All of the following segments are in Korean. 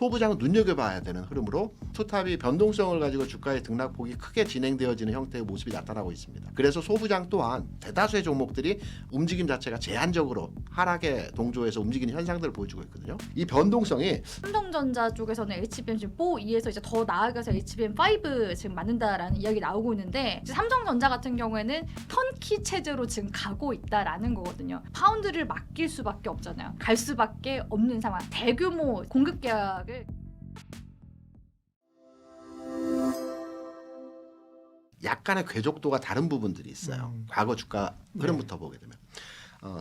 소부장은 눈여겨봐야 되는 흐름으로 투탑이 변동성을 가지고 주가의 등락폭이 크게 진행되어지는 형태의 모습이 나타나고 있습니다. 그래서 소부장 또한 대다수의 종목들이 움직임 자체가 제한적으로 하락에 동조해서 움직이는 현상들을 보여주고 있거든요. 이 변동성이 삼성전자 쪽에서는 HBM 지금 4.2에서 이제 더 나아가서 HBM5 지금 만든다라는 이야기 나오고 있는데, 이제 삼성전자 같은 경우에는 턴키 체제로 지금 가고 있다라는 거거든요. 파운드를 맡길 수밖에 없잖아요. 갈 수밖에 없는 상황. 대규모 공급 계약을 약간의 궤적도가 다른 부분들이 있어요. 과거 주가 흐름부터 보게 되면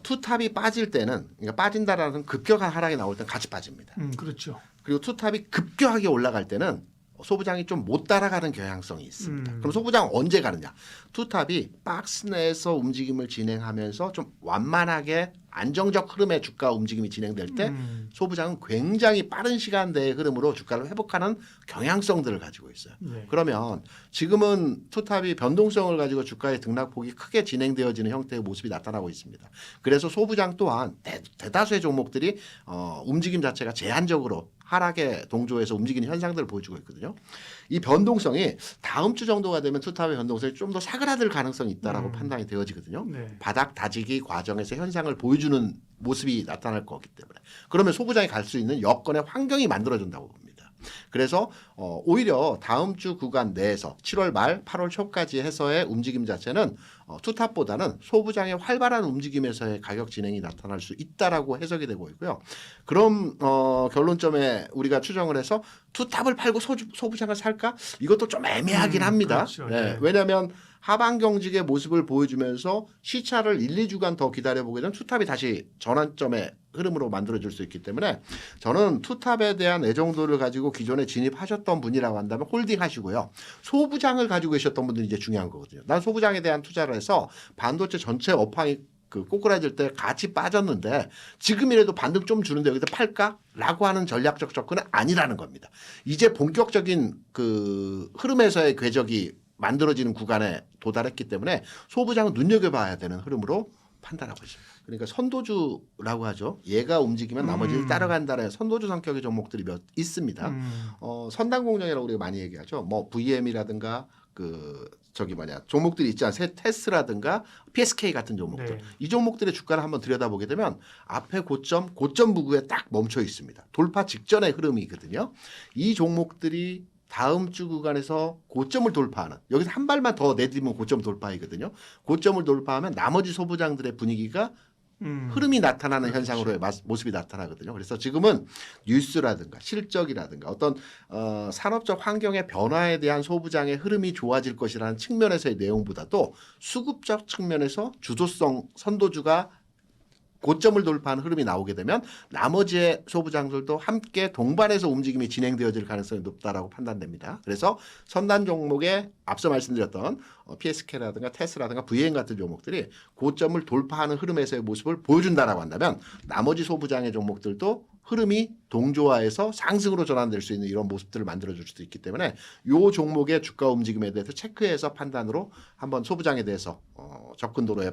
투탑이 빠질 때는, 그러니까 빠진다라는 급격한 하락이 나올 때는 같이 빠집니다. 그렇죠. 그리고 투탑이 급격하게 올라갈 때는 소부장이 좀 못 따라가는 경향성이 있습니다. 그럼 소부장은 언제 가느냐? 투탑이 박스 내에서 움직임을 진행하면서 좀 완만하게 안정적 흐름의 주가 움직임이 진행될 때 소부장은 굉장히 빠른 시간대의 흐름으로 주가를 회복하는 경향성들을 가지고 있어요. 네. 그러면 지금은 투탑이 변동성을 가지고 주가의 등락폭이 크게 진행되어지는 형태의 모습이 나타나고 있습니다. 그래서 소부장 또한 대다수의 종목들이 움직임 자체가 제한적으로 하락에 동조해서 움직이는 현상들을 보여주고 있거든요. 이 변동성이 다음 주 정도가 되면 투탑의 변동성이 좀 더 사그라들 가능성이 있다라고 판단이 되어지거든요. 네. 바닥 다지기 과정에서 현상을 보여주는 모습이 나타날 거기 때문에, 그러면 소부장이 갈 수 있는 여건의 환경이 만들어진다고 봅니다. 그래서 오히려 다음 주 구간 내에서 7월 말 8월 초까지 해서의 움직임 자체는 투탑보다는 소부장의 활발한 움직임에서의 가격 진행이 나타날 수 있다라고 해석이 되고 있고요. 그럼 결론점에 우리가 추정을 해서 투탑을 팔고 소부장을 살까? 이것도 좀 애매하긴 합니다. 그렇죠. 네. 네. 왜냐하면 하방 경직의 모습을 보여주면서 시차를 1, 2주간 더 기다려보게 되면 투탑이 다시 전환점의 흐름으로 만들어질 수 있기 때문에 저는 투탑에 대한 애정도를 가지고 기존에 진입하셨던 분이라고 한다면 홀딩 하시고요. 소부장을 가지고 계셨던 분들이 이제 중요한 거거든요. 난 소부장에 대한 투자를 해서 반도체 전체 업황이 꼬꾸라질 때 같이 빠졌는데 지금이라도 반등 좀 주는데 여기다 팔까? 라고 하는 전략적 접근은 아니라는 겁니다. 이제 본격적인 흐름에서의 궤적이 만들어지는 구간에 도달했기 때문에 소부장은 눈여겨봐야 되는 흐름으로 판단하고 있습니다. 그러니까 선도주라고 하죠. 얘가 움직이면 나머지를 따라간다는 선도주 성격의 종목들이 몇 있습니다. 선단공정이라고 우리가 많이 얘기하죠. 뭐 VM이라든가 종목들이 있지 않아요. 테스라든가 PSK 같은 종목들. 네. 이 종목들의 주가를 한번 들여다보게 되면 앞에 고점 부근에 딱 멈춰 있습니다. 돌파 직전의 흐름이거든요. 이 종목들이 다음 주 구간에서 고점을 돌파하는, 여기서 한 발만 더 내딛으면 고점 돌파이거든요. 고점을 돌파하면 나머지 소부장들의 분위기가 흐름이 나타나는 현상으로의 모습이 나타나거든요. 그래서 지금은 뉴스라든가 실적이라든가 어떤 산업적 환경의 변화에 대한 소부장의 흐름이 좋아질 것이라는 측면에서의 내용보다도 수급적 측면에서 주도성 선도주가 고점을 돌파하는 흐름이 나오게 되면 나머지의 소부장들도 함께 동반해서 움직임이 진행되어질 가능성이 높다라고 판단됩니다. 그래서 선단 종목에 앞서 말씀드렸던 PSK라든가 테스라든가 VM 같은 종목들이 고점을 돌파하는 흐름에서의 모습을 보여준다라고 한다면 나머지 소부장의 종목들도 흐름이 동조화해서 상승으로 전환될 수 있는 이런 모습들을 만들어줄 수도 있기 때문에 이 종목의 주가 움직임에 대해서 체크해서 판단으로 한번 소부장에 대해서 접근도로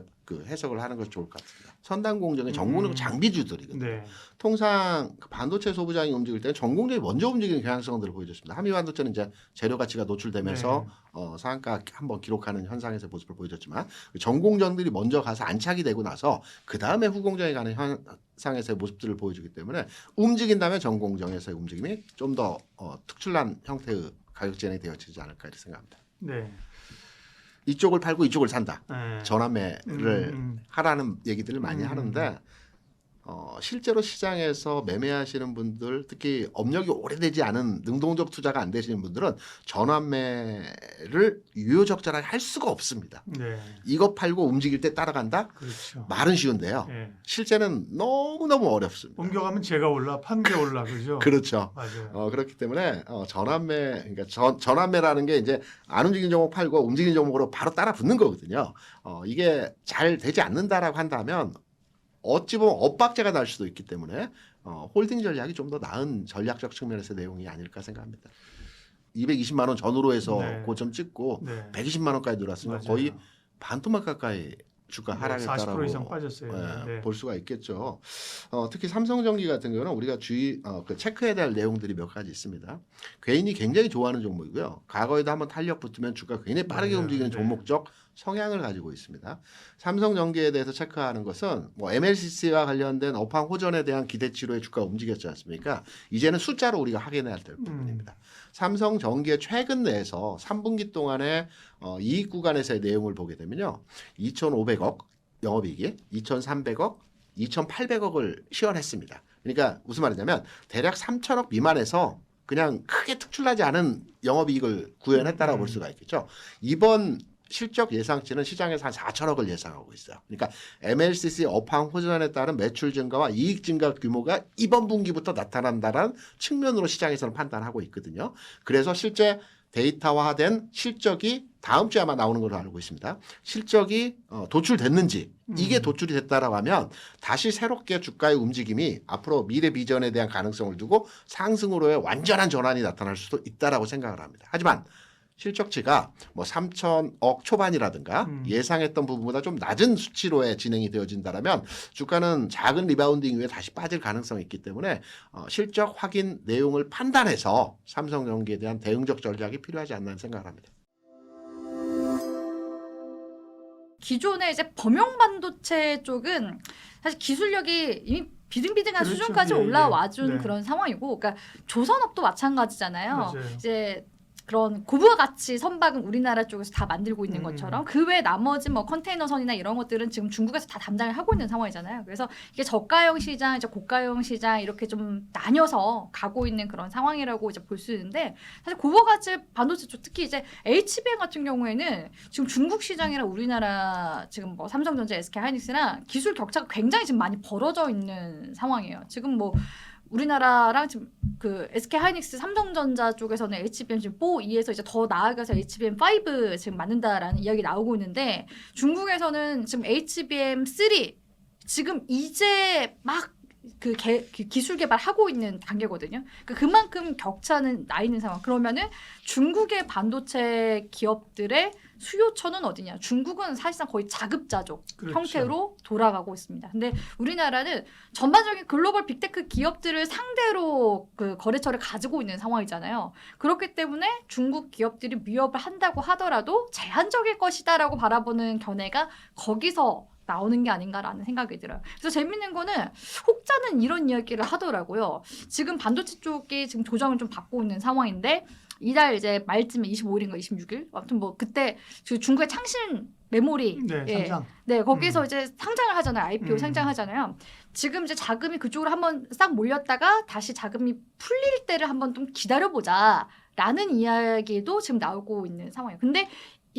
해석을 하는 것이 좋을 것 같습니다. 선단공정의 전공정 장비주들이거든요. 네. 통상 반도체 소부장이 움직일 때는 전공정이 먼저 움직이는 경향성들을 보여줬습니다. 한미반도체는 이제 재료 가치가 노출되면서 상한가 한번 기록하는 현상에서 모습을 보여줬지만 전공정들이 먼저 가서 안착이 되고 나서 그 다음에 후공정에 가는 현상에서의 모습들을 보여주기 때문에 움직인다면 전공정에서의 움직임이 좀 더 특출난 형태의 가격 진행이 되어지지 않을까 이렇게 생각합니다. 네. 이쪽을 팔고 이쪽을 산다. 네. 전환매를 하라는 얘기들을 많이 하는데 실제로 시장에서 매매하시는 분들, 특히 업력이 오래되지 않은 능동적 투자가 안 되시는 분들은 전환매를 유효적절하게 할 수가 없습니다. 네. 이거 팔고 움직일 때 따라간다? 그렇죠. 말은 쉬운데요. 네. 실제는 너무너무 어렵습니다. 옮겨가면 제가 올라, 판 게 올라, 그죠? 그렇죠. 맞아요. 그렇기 때문에 전환매, 그러니까 전환매라는 게 이제 안 움직이는 종목 팔고 움직이는 종목으로 바로 따라 붙는 거거든요. 이게 잘 되지 않는다라고 한다면 어찌 보면 엇박자가 날 수도 있기 때문에 홀딩 전략이 좀 더 나은 전략적 측면에서 내용이 아닐까 생각합니다. 220만 원 전후로 해서 네. 고점 찍고 네. 120만 원까지 들어왔으니까 맞아요. 거의 반토막 가까이 주가 하락에 40% 따라고 이상 빠졌어요. 네. 볼 수가 있겠죠. 특히 삼성전기 같은 경우는 우리가 그 체크해야 될 내용들이 몇 가지 있습니다. 개인이 굉장히 좋아하는 종목이고요. 과거에도 한번 탄력 붙으면 주가 굉장히 빠르게 맞아요. 움직이는 네. 종목적 성향을 가지고 있습니다. 삼성전기에 대해서 체크하는 것은 뭐 MLCC와 관련된 업황 호전에 대한 기대치로의 주가가 움직였지 않습니까? 이제는 숫자로 우리가 확인해야 될 부분입니다. 삼성전기의 최근 내에서 3분기 동안의 이익 구간에서의 내용을 보게 되면요. 2,500억 영업이익이 2,300억, 2,800억을 시현했습니다. 그러니까 무슨 말이냐면 대략 3,000억 미만에서 그냥 크게 특출나지 않은 영업이익을 구현했다라고 볼 수가 있겠죠. 이번 실적 예상치는 시장에서 한 4천억을 예상하고 있어요. 그러니까 MLCC 업황 호전에 따른 매출 증가와 이익 증가 규모가 이번 분기부터 나타난다는 측면으로 시장에서는 판단하고 있거든요. 그래서 실제 데이터화된 실적이 다음 주에 아마 나오는 걸로 알고 있습니다. 실적이 도출됐는지 이게 도출이 됐다라고 하면 다시 새롭게 주가의 움직임이 앞으로 미래 비전에 대한 가능성을 두고 상승으로의 완전한 전환이 나타날 수도 있다라고 생각을 합니다. 하지만 실적치가 뭐 3천억 초반이라든가 예상했던 부분보다 좀 낮은 수치로의 진행이 되어진다라면 주가는 작은 리바운딩 이후에 다시 빠질 가능성이 있기 때문에 실적 확인 내용을 판단해서 삼성전기에 대한 대응적 전략이 필요하지 않나 생각을 합니다. 기존의 이제 범용 반도체 쪽은 사실 기술력이 이미 비등비등한 그렇죠. 수준까지 예, 올라와준 네. 그런 상황이고, 그러니까 조선업도 마찬가지잖아요. 맞아요. 이제 그런 고부가 가치 선박은 우리나라 쪽에서 다 만들고 있는 것처럼 그 외 나머지 뭐 컨테이너선이나 이런 것들은 지금 중국에서 다 담당을 하고 있는 상황이잖아요. 그래서 이게 저가형 시장, 이제 고가형 시장 이렇게 좀 나뉘어서 가고 있는 그런 상황이라고 이제 볼 수 있는데, 사실 고부가 가치 반도체 쪽 특히 이제 HBM 같은 경우에는 지금 중국 시장이랑 우리나라 지금 뭐 삼성전자, SK하이닉스랑 기술 격차가 굉장히 지금 많이 벌어져 있는 상황이에요. 지금 뭐 우리나라랑 지금 그 SK하이닉스, 삼성전자 쪽에서는 HBM 지금 4, 2에서 이제 더 나아가서 HBM5 지금 만든다라는 이야기 나오고 있는데, 중국에서는 지금 HBM3 지금 이제 막 그 기술 개발하고 있는 단계거든요. 그만큼 격차는 나 있는 상황. 그러면은 중국의 반도체 기업들의 수요처는 어디냐? 중국은 사실상 거의 자급자족 그렇죠. 형태로 돌아가고 있습니다. 근데 우리나라는 전반적인 글로벌 빅테크 기업들을 상대로 그 거래처를 가지고 있는 상황이잖아요. 그렇기 때문에 중국 기업들이 위협을 한다고 하더라도 제한적일 것이다라고 바라보는 견해가 거기서 나오는 게 아닌가라는 생각이 들어요. 그래서 재밌는 거는 혹자는 이런 이야기를 하더라고요. 지금 반도체 쪽이 지금 조정을 좀 받고 있는 상황인데 이달 이제 말쯤에 25일인가 26일 아무튼 뭐 그때 그 중국의 창신 메모리 상장. 네 거기서 이제 상장을 하잖아요. IPO 상장하잖아요. 지금 이제 자금이 그쪽으로 한번 싹 몰렸다가 다시 자금이 풀릴 때를 한번 좀 기다려보자라는 이야기도 지금 나오고 있는 상황이에요. 근데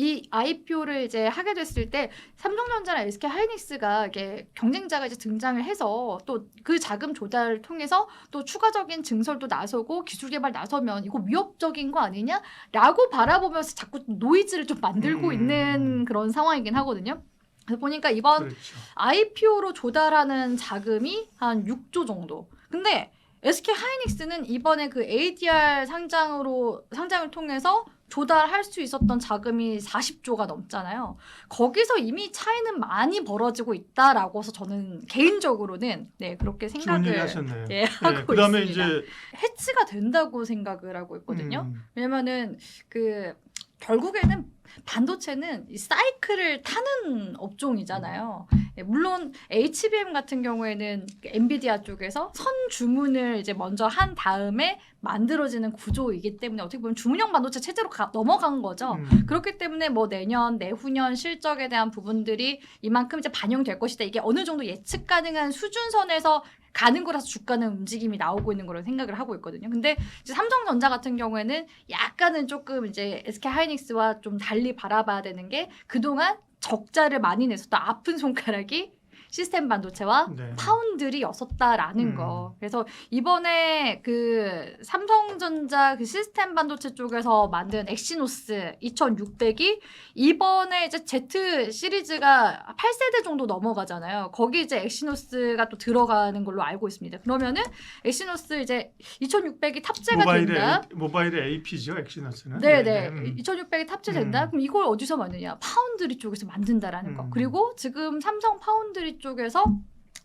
이 IPO를 이제 하게 됐을 때 삼성전자나 SK하이닉스가 이게 경쟁자가 이제 등장을 해서 또 그 자금 조달을 통해서 또 추가적인 증설도 나서고 기술 개발 나서면 이거 위협적인 거 아니냐라고 바라보면서 자꾸 노이즈를 좀 만들고 있는 그런 상황이긴 하거든요. 그래서 보니까 이번 그렇죠. IPO로 조달하는 자금이 한 6조 정도. 근데 SK하이닉스는 이번에 그 ADR 상장을 통해서 조달할 수 있었던 자금이 40조가 넘잖아요. 거기서 이미 차이는 많이 벌어지고 있다라고 해서 저는 개인적으로는 그렇게 좋은 생각을 얘기 하셨네요. 하고 그다음에 있습니다. 이제 해치가 된다고 생각을 하고 있거든요. 왜냐면은 그 결국에는 반도체는 이 사이클을 타는 업종이잖아요. 물론 HBM 같은 경우에는 엔비디아 쪽에서 선 주문을 이제 먼저 한 다음에 만들어지는 구조이기 때문에 어떻게 보면 주문형 반도체 체제로 넘어간 거죠. 그렇기 때문에 뭐 내년, 내후년 실적에 대한 부분들이 이만큼 이제 반영될 것이다. 이게 어느 정도 예측 가능한 수준선에서 가는 거라서 주가는 움직임이 나오고 있는 거라고 생각을 하고 있거든요. 근데 이제 삼성전자 같은 경우에는 약간은 조금 이제 SK하이닉스와 좀 달리 바라봐야 되는 게 그동안 적자를 많이 내서 또 아픈 손가락이 시스템 반도체와 네. 파운드리였었다라는 거. 그래서 이번에 그 삼성전자 그 시스템 반도체 쪽에서 만든 엑시노스 2600이 이번에 이제 Z 시리즈가 8세대 정도 넘어가잖아요. 거기 이제 엑시노스가 또 들어가는 걸로 알고 있습니다. 그러면은 엑시노스 이제 2600이 탑재가 된다. 모바일의 AP죠, 엑시너스는. 네네. 2600이 탑재된다? 음. 그럼 이걸 어디서 만드냐? 파운드리 쪽에서 만든다라는 거. 그리고 지금 삼성 파운드리 쪽에서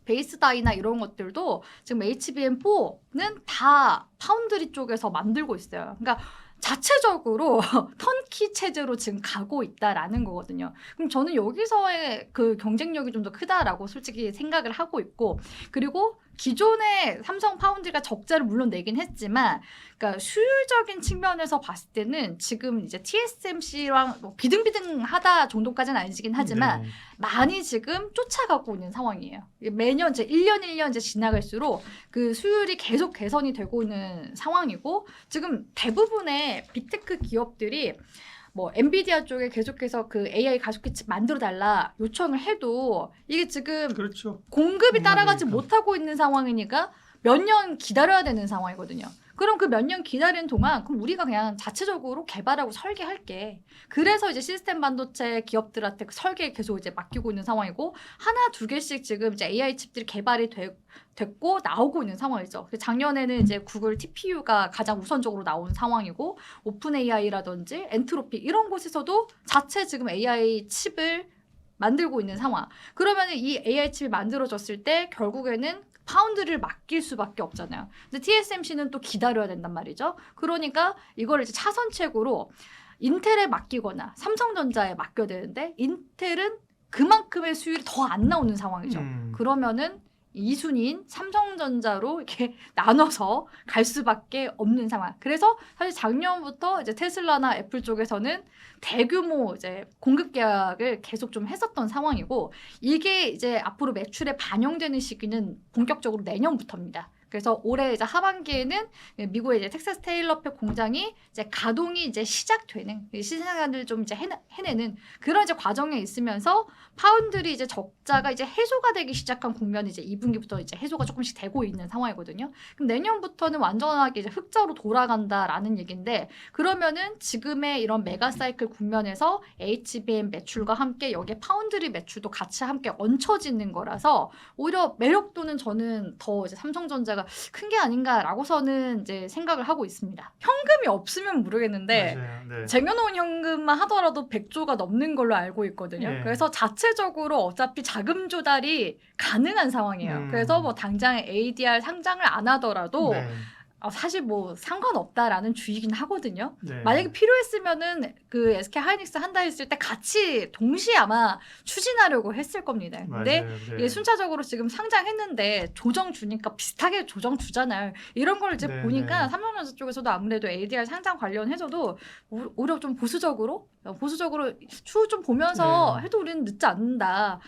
베이스 다이나 이런 것들도 지금 HBM4는 다 파운드리 쪽에서 만들고 있어요. 그러니까 자체적으로 턴키 체제로 지금 가고 있다라는 거거든요. 그럼 저는 여기서의 그 경쟁력이 좀 더 크다라고 솔직히 생각을 하고 있고, 그리고 기존의 삼성 파운드리가 적자를 물론 내긴 했지만, 그러니까 수율적인 측면에서 봤을 때는 지금 이제 TSMC랑 뭐 비등비등하다 정도까지는 아니긴 하지만 네. 많이 지금 쫓아가고 있는 상황이에요. 매년 이제 1년 이제 지나갈수록 그 수율이 계속 개선이 되고 있는 상황이고, 지금 대부분의 빅테크 기업들이 뭐 엔비디아 쪽에 계속해서 그 AI 가속기 칩 만들어 달라 요청을 해도 이게 지금 그렇죠. 공급이 따라가지 그러니까. 못하고 있는 상황이니까 몇 년 기다려야 되는 상황이거든요. 그럼 그 몇 년 기다리는 동안 그럼 우리가 그냥 자체적으로 개발하고 설계할게. 그래서 이제 시스템 반도체 기업들한테 그 설계 계속 이제 맡기고 있는 상황이고, 하나 두 개씩 지금 이제 AI 칩들이 개발이 됐고 나오고 있는 상황이죠. 작년에는 이제 구글 TPU가 가장 우선적으로 나온 상황이고, 오픈 AI라든지 엔트로피 이런 곳에서도 자체 지금 AI 칩을 만들고 있는 상황. 그러면 이 AI 칩이 만들어졌을 때 결국에는 파운드를 맡길 수밖에 없잖아요. 근데 TSMC는 또 기다려야 된단 말이죠. 그러니까 이걸 이제 차선책으로 인텔에 맡기거나 삼성전자에 맡겨야 되는데, 인텔은 그만큼의 수율이 더 안 나오는 상황이죠. 그러면은 이순인 삼성전자로 이렇게 나눠서 갈 수밖에 없는 상황. 그래서 사실 작년부터 이제 테슬라나 애플 쪽에서는 대규모 이제 공급 계약을 계속 좀 했었던 상황이고, 이게 이제 앞으로 매출에 반영되는 시기는 본격적으로 내년부터입니다. 그래서 올해 이제 하반기에는 미국의 이제 텍사스 테일러팹 공장이 이제 가동이 이제 시작되는, 시생산을 좀 이제 해내는 그런 이제 과정에 있으면서 파운드리 이제 적자가 이제 해소가 되기 시작한 국면이 이제 2분기부터 이제 해소가 조금씩 되고 있는 상황이거든요. 그럼 내년부터는 완전하게 이제 흑자로 돌아간다라는 얘기인데, 그러면은 지금의 이런 메가 사이클 국면에서 HBM 매출과 함께 여기에 파운드리 매출도 같이 함께 얹혀지는 거라서 오히려 매력도는 저는 더 이제 삼성전자가 큰 게 아닌가라고서는 이제 생각을 하고 있습니다. 현금이 없으면 모르겠는데 맞아요. 네. 쟁여놓은 현금만 하더라도 100조가 넘는 걸로 알고 있거든요. 네. 그래서 자체적으로 어차피 자금 조달이 가능한 상황이에요. 그래서 뭐 당장 ADR 상장을 안 하더라도 네. 사실 뭐 상관없다라는 주의긴 하거든요. 네. 만약에 필요했으면은 그 SK 하이닉스 한다 했을 때 같이 동시에 아마 추진하려고 했을 겁니다. 근데 맞아요. 네. 이게 순차적으로 지금 상장했는데 조정 주니까 비슷하게 조정 주잖아요. 이런 걸 이제 네, 보니까 네. 삼성전자 쪽에서도 아무래도 ADR 상장 관련해서도 오히려 좀 보수적으로 추후 좀 보면서 네. 해도 우리는 늦지 않는다.